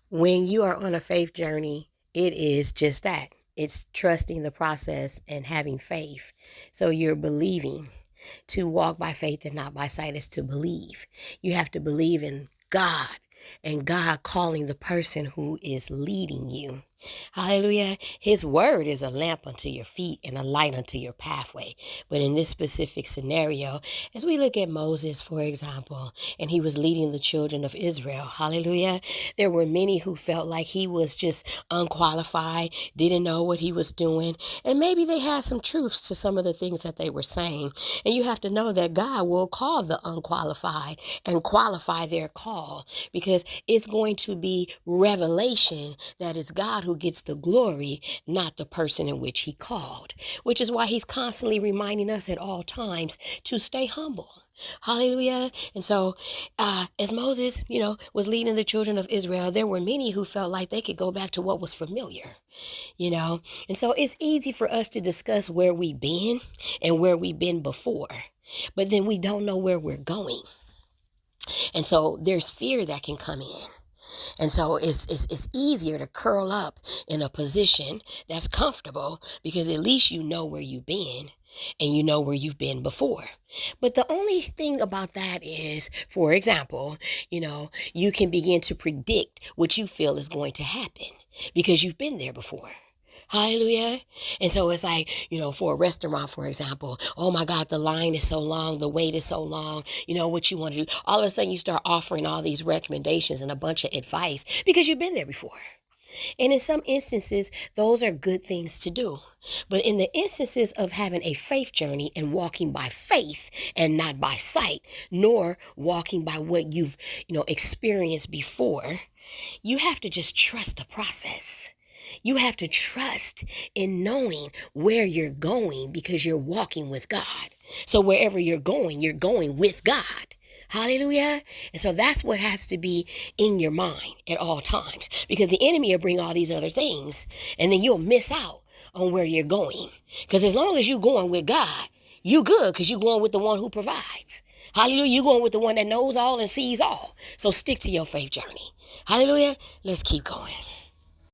When you are on a faith journey, it is just that. It's trusting the process and having faith. So you're believing. To walk by faith and not by sight is to believe. You have to believe in God and God calling the person who is leading you. Hallelujah. His word is a lamp unto your feet and a light unto your pathway. But in this specific scenario, as we look at Moses, for example, and he was leading the children of Israel, hallelujah, there were many who felt like he was just unqualified, didn't know what he was doing, and maybe they had some truths to some of the things that they were saying. And you have to know that God will call the unqualified and qualify their call, because it's going to be revelation that it's God who gets the glory, not the person in which he called, which is why he's constantly reminding us at all times to stay humble. Hallelujah. And so as Moses, was leading the children of Israel, there were many who felt like they could go back to what was familiar, you know. And so it's easy for us to discuss where we've been and where we've been before, but then we don't know where we're going. And so there's fear that can come in. And so it's easier to curl up in a position that's comfortable, because at least you know where you've been and you know where you've been before. But the only thing about that is, for example, you can begin to predict what you feel is going to happen because you've been there before. Hallelujah. And so it's like, for a restaurant, for example, oh my God, the line is so long, the wait is so long, what you want to do. All of a sudden you start offering all these recommendations and a bunch of advice because you've been there before. And in some instances, those are good things to do. But in the instances of having a faith journey and walking by faith and not by sight, nor walking by what you've, experienced before, you have to just trust the process. You have to trust in knowing where you're going because you're walking with God. So wherever you're going with God. Hallelujah. And so that's what has to be in your mind at all times, because the enemy will bring all these other things and then you'll miss out on where you're going. Because as long as you're going with God, you good, because you're going with the one who provides. Hallelujah. You're going with the one that knows all and sees all. So stick to your faith journey. Hallelujah. Let's keep going.